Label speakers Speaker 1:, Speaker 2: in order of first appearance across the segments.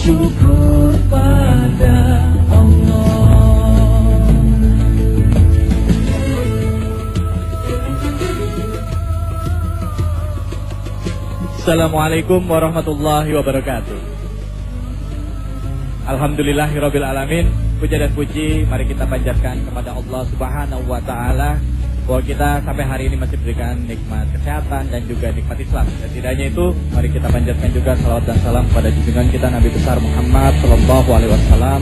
Speaker 1: syukur pada Allah.
Speaker 2: Assalamualaikum warahmatullahi wabarakatuh. Alhamdulillahirabbil alamin. Puja dan puji mari kita panjatkan kepada Allah Subhanahu wa taala bahwa kita sampai hari ini masih diberikan nikmat kesehatan dan juga nikmat Islam. Dan tidak hanya itu, mari kita panjatkan juga salawat dan salam pada junjungan kita Nabi besar Muhammad sallallahu alaihi wasallam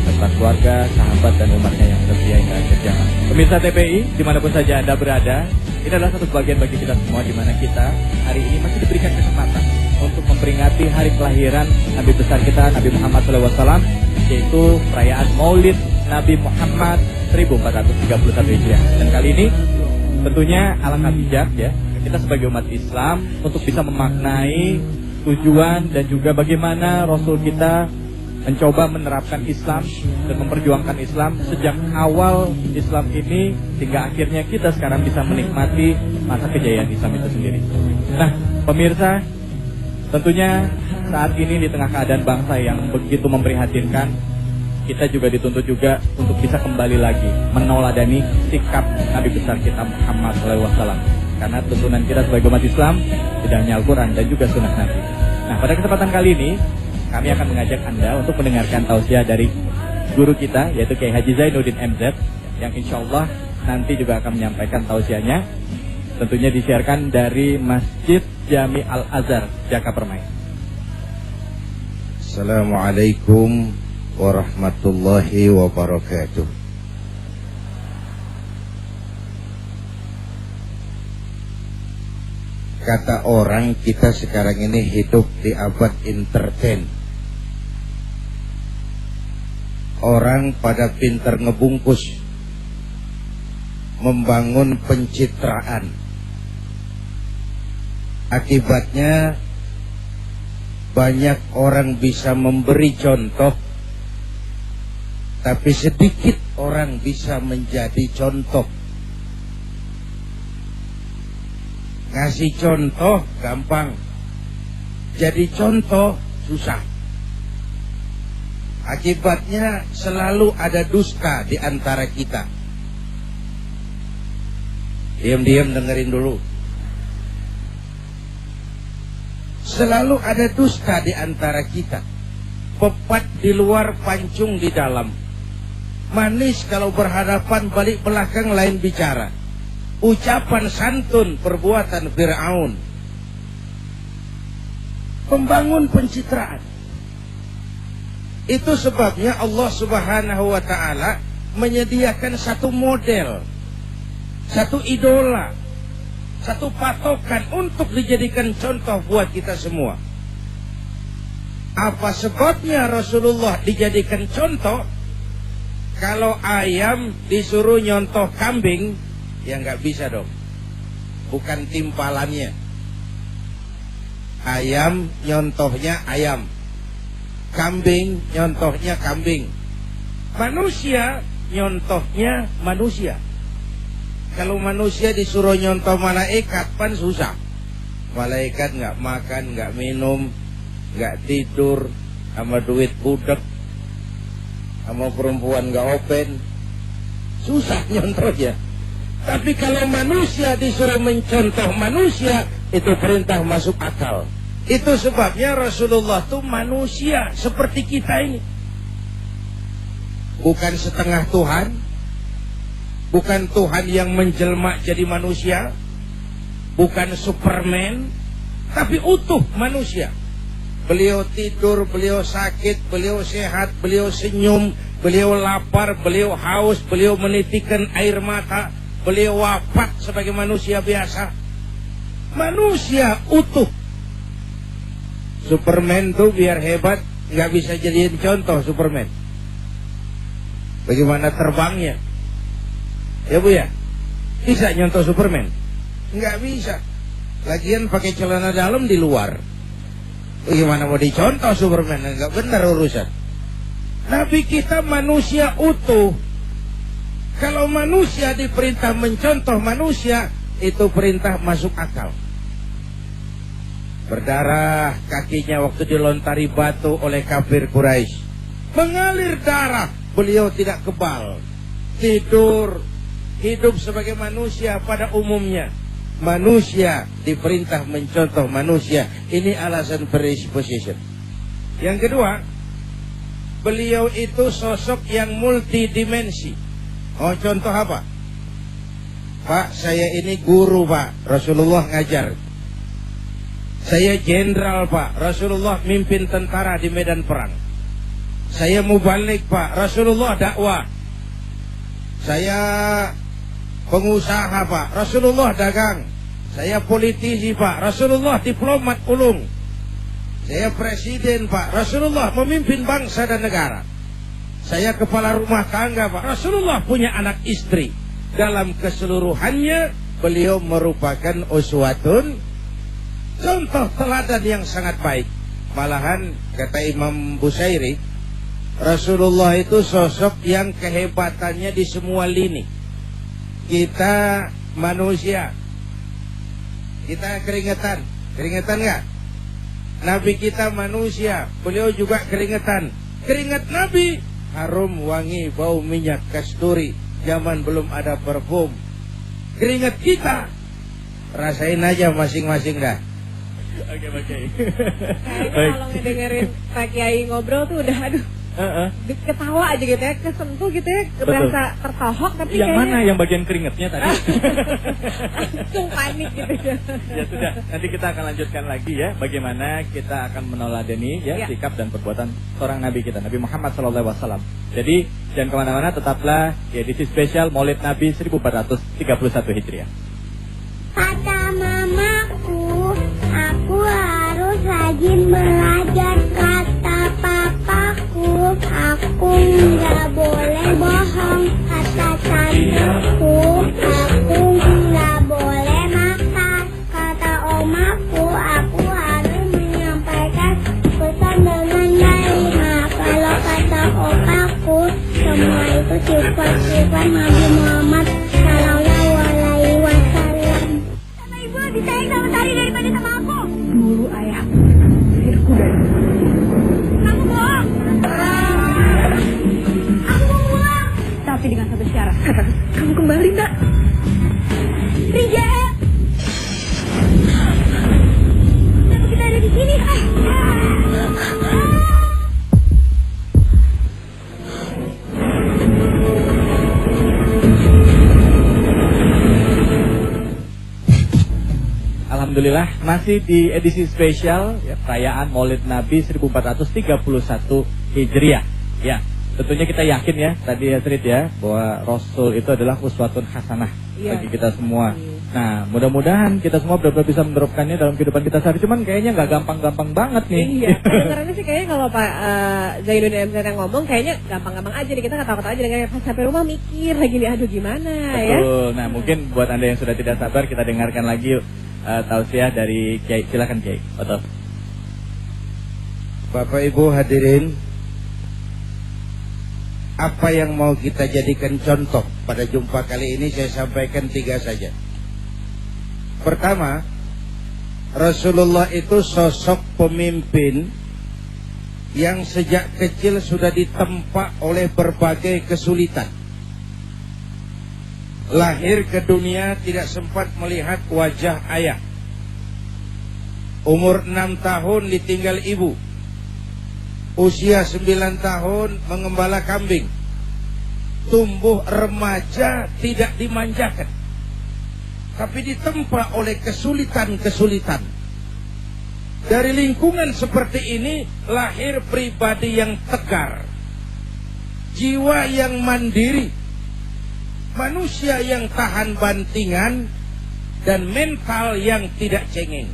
Speaker 2: serta keluarga, sahabat dan umatnya yang setia hingga akhir zaman. Pemirsa TPI, dimanapun saja Anda berada, ini adalah satu bagian bagi kita semua di mana kita hari ini masih diberikan kesempatan untuk memperingati hari kelahiran Nabi besar kita Nabi Muhammad SAW, yaitu perayaan Maulid Nabi Muhammad 1431 Hijriah. Dan kali ini tentunya alangkah bijak ya kita sebagai umat Islam untuk bisa memaknai tujuan dan juga bagaimana Rasul kita mencoba menerapkan Islam dan memperjuangkan Islam sejak awal Islam ini hingga akhirnya kita sekarang bisa menikmati masa kejayaan Islam itu sendiri. Nah, pemirsa, tentunya saat ini di tengah keadaan bangsa yang begitu memprihatinkan, kita juga dituntut juga untuk bisa kembali lagi menoladani sikap Nabi besar kita Muhammad SAW. Karena tuntunan kita sebagai umat Islam tidak hanya Al-Quran dan juga sunnah Nabi. Nah, pada kesempatan kali ini kami akan mengajak Anda untuk mendengarkan tausiah dari guru kita, yaitu Kiai Haji Zainuddin MZ, yang insya Allah nanti juga akan menyampaikan tausiahnya. Tentunya disiarkan dari Masjid Jami Al-Azhar, Jaka Permai.
Speaker 3: Assalamualaikum warahmatullahi wabarakatuh. Kata orang, kita sekarang ini hidup di abad entertain. Orang pada pintar ngebungkus, membangun pencitraan. Akibatnya banyak orang bisa memberi contoh, tapi sedikit orang bisa menjadi contoh. Ngasih contoh gampang, jadi contoh susah. Akibatnya selalu ada dusta di antara kita. Diam-diam dengerin dulu. Selalu ada dusta di antara kita. Pepat di luar, pancung di dalam. Manis kalau berhadapan, balik belakang lain bicara. Ucapan santun, perbuatan Fir'aun. Membangun pencitraan. Itu sebabnya Allah Subhanahu wa ta'ala menyediakan satu model, satu idola, satu patokan untuk dijadikan contoh buat kita semua. Apa sebabnya Rasulullah dijadikan contoh? Kalau ayam disuruh nyontoh kambing, ya nggak bisa dong. Bukan timpalannya. Ayam nyontohnya ayam, kambing nyontohnya kambing, manusia nyontohnya manusia. Kalau manusia disuruh nyontoh malaikat, pan susah. Malaikat nggak makan, nggak minum, nggak tidur, sama duit budek, sama perempuan nggak open, susah nyontohnya. Tapi kalau manusia disuruh mencontoh manusia, itu perintah masuk akal. Itu sebabnya Rasulullah itu manusia seperti kita ini. Bukan setengah Tuhan, bukan Tuhan yang menjelma jadi manusia, bukan Superman, tapi utuh manusia. Beliau tidur, beliau sakit, beliau sehat, beliau senyum, beliau lapar, beliau haus, beliau menitikan air mata, beliau wafat sebagai manusia biasa. Manusia utuh. Superman tuh biar hebat nggak bisa jadiin contoh Superman. Bagaimana terbangnya? Ya Bu ya, bisa nyontoh Superman? Nggak bisa. Lagian pakai celana dalam di luar. Bagaimana mau dicontoh Superman? Nggak benar urusan. Nabi kita manusia utuh. Kalau manusia diperintah mencontoh manusia, itu perintah masuk akal. Berdarah kakinya waktu dilontari batu oleh kafir Quraisy. Mengalir darah, beliau tidak kebal. Tidur, hidup sebagai manusia pada umumnya. Manusia diperintah mencontoh manusia. Ini alasan predisposition. Yang kedua, beliau itu sosok yang multidimensi. Oh, contoh apa? Pak, saya ini guru, Pak. Rasulullah ngajar. Saya jenderal, Pak. Rasulullah mimpin tentara di medan perang. Saya mubalik, Pak. Rasulullah dakwah. Saya pengusaha, Pak. Rasulullah dagang. Saya politisi, Pak. Rasulullah diplomat ulung. Saya presiden, Pak. Rasulullah memimpin bangsa dan negara. Saya kepala rumah tangga, Pak. Rasulullah punya anak istri. Dalam keseluruhannya, beliau merupakan uswatun, contoh teladan yang sangat baik. Malahan kata Imam Busairi, Rasulullah itu sosok yang kehebatannya di semua lini. Kita manusia, kita keringetan nggak? Nabi kita manusia, beliau juga keringetan. Keringat Nabi harum wangi bau minyak kasturi. Zaman belum ada parfum. Keringat kita rasain aja masing-masing dah.
Speaker 2: Oke.
Speaker 4: Kayaknya kalau ngedengerin Pak Kiai ngobrol tuh udah aduh ketawa aja gitu ya, kesentuh gitu ya, berasa tertohok. Tapi
Speaker 2: yang
Speaker 4: kayaknya
Speaker 2: mana yang bagian keringetnya tadi?
Speaker 4: langsung panik gitu ya.
Speaker 2: Ya sudah, nanti kita akan lanjutkan lagi ya, bagaimana kita akan meneladani ya sikap dan perbuatan seorang Nabi kita, Nabi Muhammad SAW. Jadi jangan kemana-mana, tetaplah di edisi spesial Maulid Nabi 1431 Hijriah.
Speaker 5: Kata mamaku, aku harus rajin belajar. Kata papaku, aku nggak boleh bohong. Kata tanteku, aku nggak boleh makar. Kata omaku, aku harus menyampaikan pesan dengan baik. Nah, kalau kata opaku, semua itu sifat-sifat Nabi Muhammad Sallallahu Alaihi Wasallam. Sama ibu lebih sayang sama Sari daripada sama aku.
Speaker 4: Dulu ayah sirku dari
Speaker 5: Kamu bohong. Aku mau pulang.
Speaker 4: tapi dengan satu syarat. Kamu kembali nak.
Speaker 5: Rijal. Kenapa kita ada di sini?
Speaker 2: Alhamdulillah masih di edisi spesial ya, perayaan Maulid Nabi 1431 Hijriah. Ya, tentunya kita yakin ya tadi ya Trit ya bahwa Rasul itu adalah uswatun hasanah bagi kita semua. Nah, mudah-mudahan kita semua benar-benar bisa menerapkannya dalam kehidupan kita sehari. Cuman kayaknya nggak gampang-gampang banget nih.
Speaker 4: Iya, kedengarannya sih kayaknya kalau Pak Zainuddin MZ yang ngomong kayaknya gampang-gampang aja nih, kita ketawa-ketawa aja dengan pas sampai rumah mikir lagi nih, aduh gimana ya.
Speaker 2: Betul. Nah, mungkin buat Anda yang sudah tidak sabar kita dengarkan lagi yuk tausiah dari Kiai. Silakan Kiai. Betul.
Speaker 3: Bapak Ibu hadirin, apa yang mau kita jadikan contoh pada jumpa kali ini saya sampaikan 3 saja. Pertama, Rasulullah itu sosok pemimpin yang sejak kecil sudah ditempa oleh berbagai kesulitan. Lahir ke dunia tidak sempat melihat wajah ayah. Umur 6 tahun ditinggal ibu. Usia 9 tahun mengembala kambing. Tumbuh remaja tidak dimanjakan, tapi ditempa oleh kesulitan-kesulitan. Dari lingkungan seperti ini lahir pribadi yang tegar, jiwa yang mandiri, manusia yang tahan bantingan, dan mental yang tidak cengeng.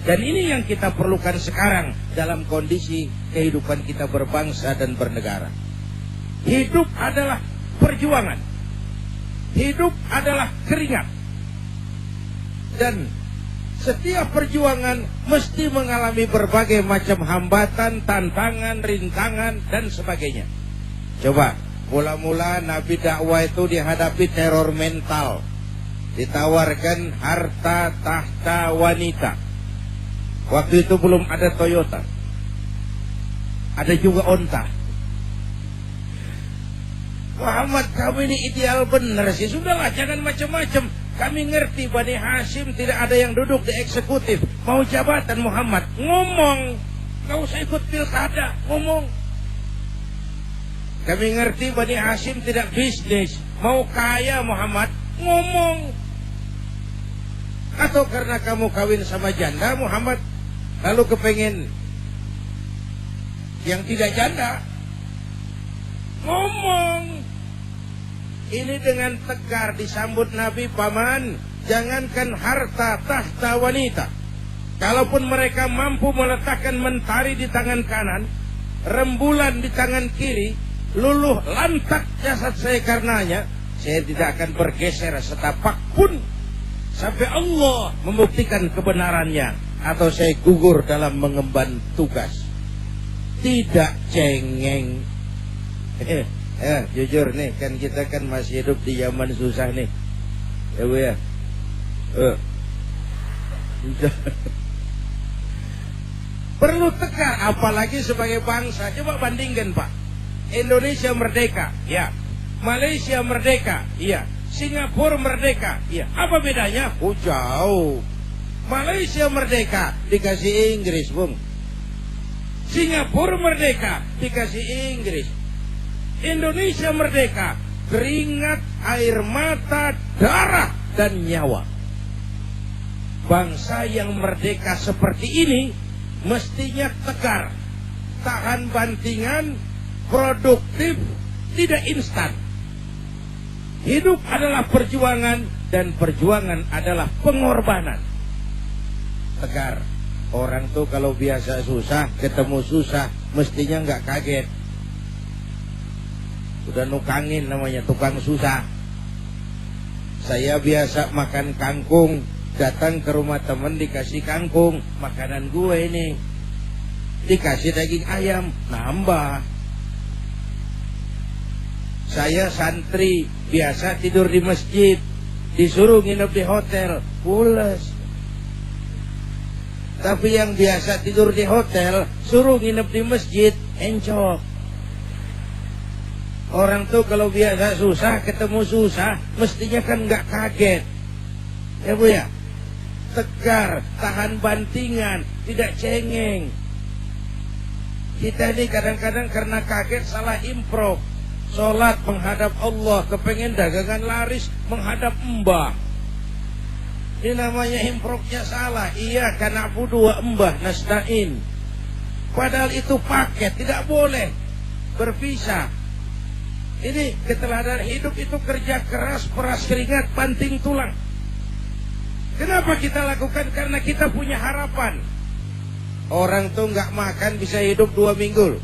Speaker 3: Dan ini yang kita perlukan sekarang dalam kondisi kehidupan kita berbangsa dan bernegara. Hidup adalah perjuangan. Hidup adalah keringat. Dan setiap perjuangan mesti mengalami berbagai macam hambatan, tantangan, rintangan, dan sebagainya. Coba, mula-mula Nabi dakwah itu dihadapi teror mental. Ditawarkan harta, tahta, wanita. Waktu itu belum ada Toyota. Ada juga Onta. Muhammad, kamu ini ideal bener sih. Sudahlah, jangan macam-macam. Kami ngerti Bani Hashim tidak ada yang duduk di eksekutif. Mau jabatan Muhammad, ngomong. Gak usah ikut pilkada, ngomong. Kami ngerti Bani Hashim tidak bisnis. Mau kaya Muhammad, ngomong. Atau karena kamu kawin sama janda Muhammad, lalu kepengen yang tidak janda, ngomong. Ini dengan tegar disambut Nabi, paman, jangankan harta tahta wanita, kalaupun mereka mampu meletakkan mentari di tangan kanan, rembulan di tangan kiri, luluh lantak jasad saya karenanya, saya tidak akan bergeser setapak pun sampai Allah membuktikan kebenarannya, atau saya gugur dalam mengemban tugas. Tidak cengeng. Jujur nih, kan kita kan masih hidup di zaman susah nih, ya Bu ya. Perlu tegar, apalagi sebagai bangsa. Coba bandingkan Pak, Indonesia merdeka, ya. Malaysia merdeka, iya. Singapura merdeka, iya. Apa bedanya? Oh jauh. Malaysia merdeka dikasih Inggris, Bung. Singapura merdeka dikasih Inggris. Indonesia merdeka, keringat, air mata, darah, dan nyawa. Bangsa yang merdeka seperti ini mestinya tegar, tahan bantingan, produktif, tidak instan. Hidup adalah perjuangan, dan perjuangan adalah pengorbanan. Tegar. Orang tuh kalau biasa susah, ketemu susah, mestinya nggak kaget. Udah nukangin namanya, tukang susah. Saya biasa makan kangkung, datang ke rumah temen dikasih kangkung, makanan gue ini. Dikasih daging ayam, nambah. Saya santri, biasa tidur di masjid, disuruh nginep di hotel, pules. Tapi yang biasa tidur di hotel, suruh nginep di masjid, encok. Orang tuh kalau biasa susah, ketemu susah, mestinya kan nggak kaget. Ya Bu ya? Tegar, tahan bantingan, tidak cengeng. Kita ini kadang-kadang karena kaget salah improv. Sholat menghadap Allah, kepengen dagangan laris menghadap Mbah. Ini namanya improvnya salah. Iya, karena aku dua Mbah nasta'in. Padahal itu paket, tidak boleh berpisah. Ini keteladanan hidup itu kerja keras, peras keringat, banting tulang. Kenapa kita lakukan? Karena kita punya harapan. Orang tuh nggak makan bisa hidup 2 minggu.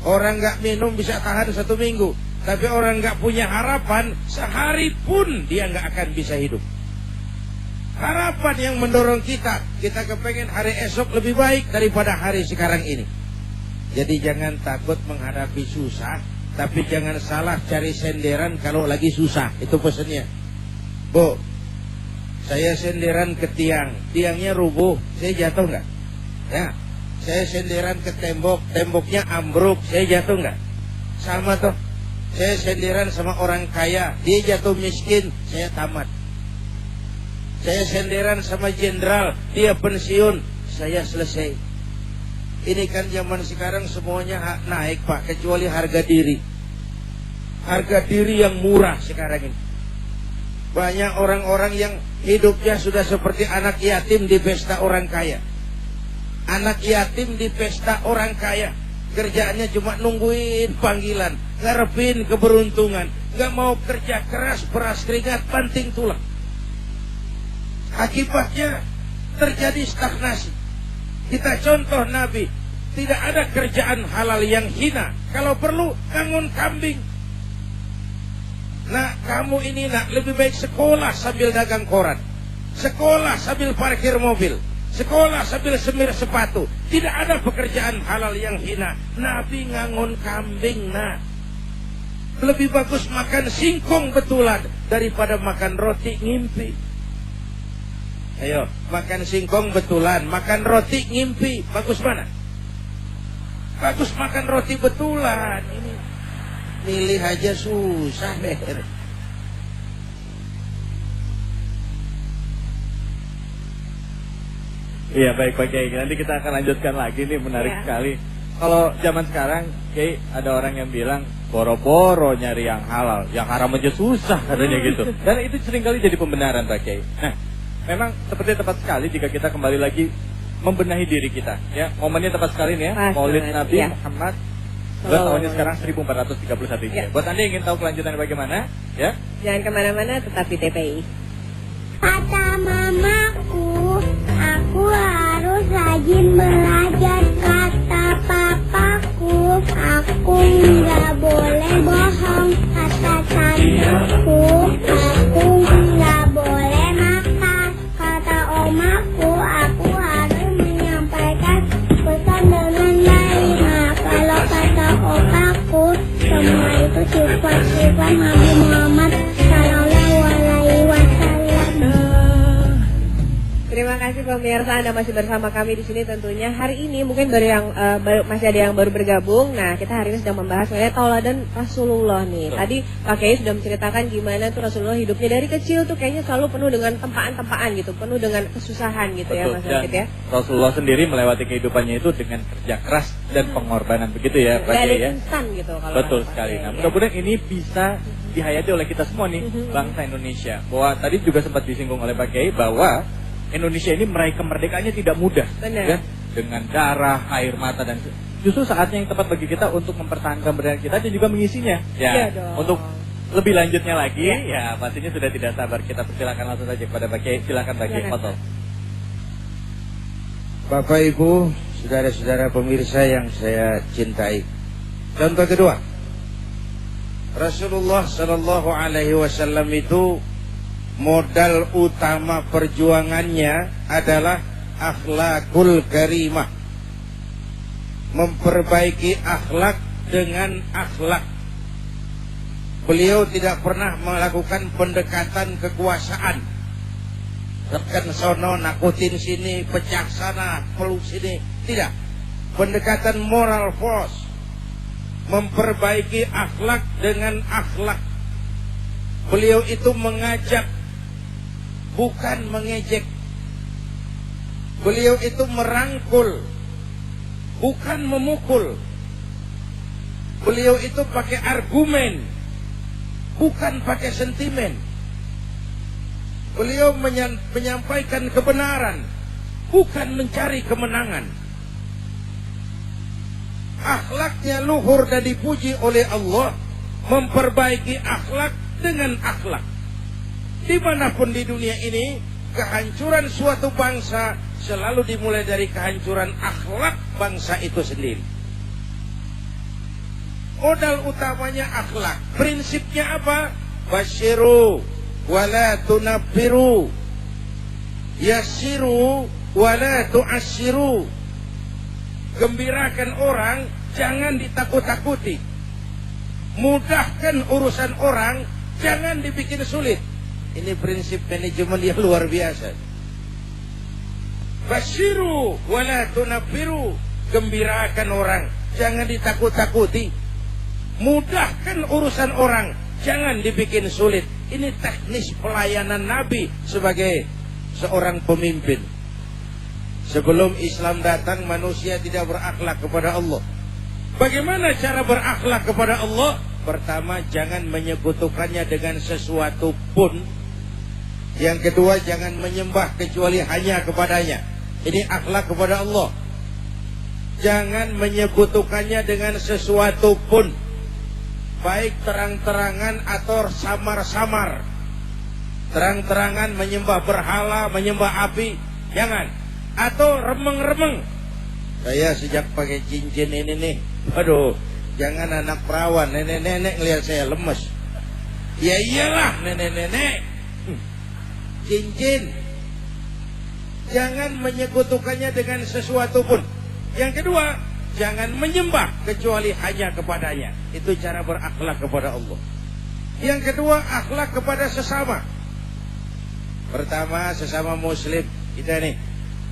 Speaker 3: Orang nggak minum bisa tahan 1 minggu. Tapi orang nggak punya harapan, sehari pun dia nggak akan bisa hidup. Harapan yang mendorong kita kepengen hari esok lebih baik daripada hari sekarang ini. Jadi jangan takut menghadapi susah, tapi jangan salah cari senderan kalau lagi susah. Itu pesannya. Bu, saya senderan ke tiang, tiangnya rubuh, saya jatuh nggak? Ya, saya senderan ke tembok, temboknya ambruk, saya jatuh nggak? Sama tuh. Saya senderan sama orang kaya, dia jatuh miskin, saya tamat. Saya senderan sama jenderal, dia pensiun, saya selesai. Ini kan zaman sekarang semuanya naik Pak, kecuali harga diri. Harga diri yang murah sekarang ini. Banyak orang-orang yang hidupnya sudah seperti anak yatim di pesta orang kaya. Anak yatim di pesta orang kaya, kerjaannya cuma nungguin panggilan, ngarepin keberuntungan, gak mau kerja keras, peras keringat, banting tulang. Akibatnya terjadi stagnasi. Kita contoh Nabi, tidak ada kerjaan halal yang hina. Kalau perlu bangun kambing. Nah, kamu ini nak lebih baik sekolah sambil dagang koran, sekolah sambil parkir mobil, sekolah sambil semir sepatu. Tidak ada pekerjaan halal yang hina. Nabi ngangon kambing, nah. Lebih bagus makan singkong betulan daripada makan roti ngimpi. Ayo, makan singkong betulan, makan roti ngimpi, bagus mana? Bagus makan roti betulan. Ini milih aja susah deh.
Speaker 2: Iya baik Pak Kiai, nanti kita akan lanjutkan lagi nih, menarik
Speaker 4: Iya.
Speaker 2: sekali. Kalau zaman sekarang, Kiai, ada orang yang bilang boro-boro nyari yang halal, yang haram aja susah katanya gitu. Dan itu seringkali jadi pembenaran Pak Kiai. Nah, memang seperti tepat sekali jika kita kembali lagi membenahi diri kita. Ya, momennya tepat sekali nih ya,
Speaker 4: Pas
Speaker 2: Maulid
Speaker 4: banget,
Speaker 2: Nabi
Speaker 4: ya.
Speaker 2: Muhammad.
Speaker 4: Oh.
Speaker 2: Tahunnya sekarang 1431 Hijriah.
Speaker 4: Ya.
Speaker 2: Buat Anda yang ingin tahu kelanjutannya bagaimana, ya?
Speaker 4: Jangan kemana-mana, tetap di TPI.
Speaker 5: Kata mamaku, aku harus rajin belajar. Kata papaku, aku nggak boleh bohong. Kata tanteku, aku nggak boleh nakal. Kata omaku, aku harus menyampaikan pesan dengan baik. Nah, kalau kata opaku, semua itu sifat-sifat Nabi Muhammad Sallallahu Alaihi Wasallam.
Speaker 4: Terima kasih pemirsa, Anda masih bersama kami di sini tentunya. Hari ini mungkin masih ada yang baru bergabung. Nah, kita hari ini sedang membahas mengenai tauladan Rasulullah nih. Tadi Pak Kiai sudah menceritakan gimana tuh Rasulullah hidupnya dari kecil tuh kayaknya selalu penuh dengan tempaan-tempaan gitu, penuh dengan kesusahan gitu ya Mas Rashid ya.
Speaker 2: Rasulullah sendiri melewati kehidupannya itu dengan kerja keras dan pengorbanan, begitu ya Pak
Speaker 4: Gak ada
Speaker 2: Kiai ya.
Speaker 4: instan gitu kalau
Speaker 2: Betul
Speaker 4: kata Pak
Speaker 2: sekali.
Speaker 4: Kiai,
Speaker 2: Nah,
Speaker 4: ya.
Speaker 2: mudah-mudahan ini bisa dihayati oleh kita semua nih, bangsa Indonesia. Bahwa tadi juga sempat disinggung oleh Pak Kiai bahwa Indonesia ini meraih kemerdekaannya tidak mudah.
Speaker 4: Benar.
Speaker 2: Ya? Dengan darah, air mata, dan justru saatnya yang tepat bagi kita untuk mempertahankan kemerdekaan kita dan juga mengisinya.
Speaker 4: Iya
Speaker 2: Ya,
Speaker 4: dong.
Speaker 2: untuk lebih lanjutnya lagi,
Speaker 4: Ya.
Speaker 2: ya pastinya sudah tidak sabar. Kita persilakan langsung saja kepada Pak Kiai. Silakan Pak Kiai.
Speaker 4: Silakan.
Speaker 2: Foto.
Speaker 3: Bapak Ibu, saudara-saudara pemirsa yang saya cintai. Contoh kedua, Rasulullah Shallallahu Alaihi Wasallam itu modal utama perjuangannya adalah akhlakul karimah, memperbaiki akhlak dengan akhlak. Beliau tidak pernah melakukan pendekatan kekuasaan, tekan sono, nakutin sini, pecah sana, peluk sini. Tidak. Pendekatan moral force, memperbaiki akhlak dengan akhlak. Beliau itu mengajak, bukan mengejek. Beliau itu merangkul, bukan memukul. Beliau itu pakai argumen, bukan pakai sentimen. Beliau menyampaikan kebenaran, bukan mencari kemenangan. Akhlaknya luhur dan dipuji oleh Allah, memperbaiki akhlak dengan akhlak. Dimanapun di dunia ini, kehancuran suatu bangsa selalu dimulai dari kehancuran akhlak bangsa itu sendiri. Modal utamanya akhlak. Prinsipnya apa? Basyiru wala tunabbiru, yassiru wala tu'assiru. Gembirakan orang, jangan ditakut-takuti. Mudahkan urusan orang, jangan dibikin sulit. Ini prinsip manajemen yang luar biasa. Basyiru wala tunabbiru, gembirakan orang, jangan ditakut-takuti. Mudahkan urusan orang, jangan dibikin sulit. Ini teknis pelayanan Nabi sebagai seorang pemimpin. Sebelum Islam datang, manusia tidak berakhlak kepada Allah. Bagaimana cara berakhlak kepada Allah? Pertama, jangan menyekutukannya dengan sesuatu pun. Yang kedua, jangan menyembah kecuali hanya kepadanya. Ini akhlak kepada Allah. Jangan menyekutukannya dengan sesuatu pun, baik terang-terangan atau samar-samar. Terang-terangan menyembah berhala, menyembah api, jangan. Atau remeng-remeng. Saya sejak pakai cincin ini nih, aduh, jangan anak perawan, nenek-nenek ngelihat saya lemes. Ya iyalah nenek-nenek, cincin. Jangan menyekutukannya dengan sesuatu pun. Yang kedua, jangan menyembah kecuali hanya kepadanya. Itu cara berakhlak kepada Allah. Yang kedua, akhlak kepada sesama. Pertama, sesama muslim kita nih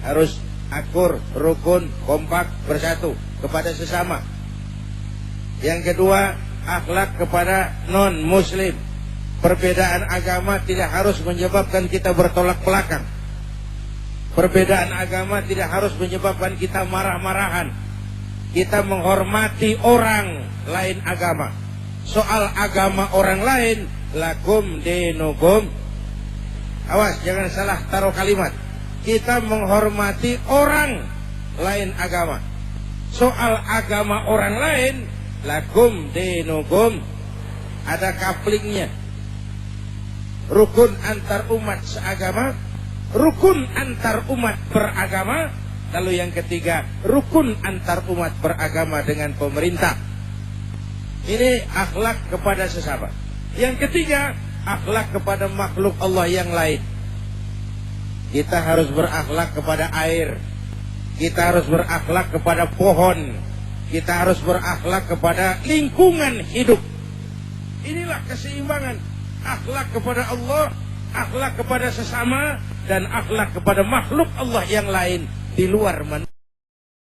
Speaker 3: harus akur, rukun, kompak, bersatu kepada sesama. Yang kedua, akhlak kepada non muslim. Perbedaan agama tidak harus menyebabkan kita bertolak belakang. Perbedaan agama tidak harus menyebabkan kita marah-marahan. Kita menghormati orang lain agama. Soal agama orang lain, lakum dinukum. Awas, jangan salah taruh kalimat. Kita menghormati orang lain agama. Soal agama orang lain, lakum dinukum. Ada kaplingnya. Rukun antar umat seagama, rukun antar umat beragama. Lalu yang ketiga, rukun antar umat beragama dengan pemerintah. Ini akhlak kepada sesama. Yang ketiga, akhlak kepada makhluk Allah yang lain. Kita harus berakhlak kepada air. Kita harus berakhlak kepada pohon. Kita harus berakhlak kepada lingkungan hidup. Inilah keseimbangan. Akhlak kepada Allah, akhlak kepada sesama, dan akhlak kepada makhluk Allah yang lain di luar manusia.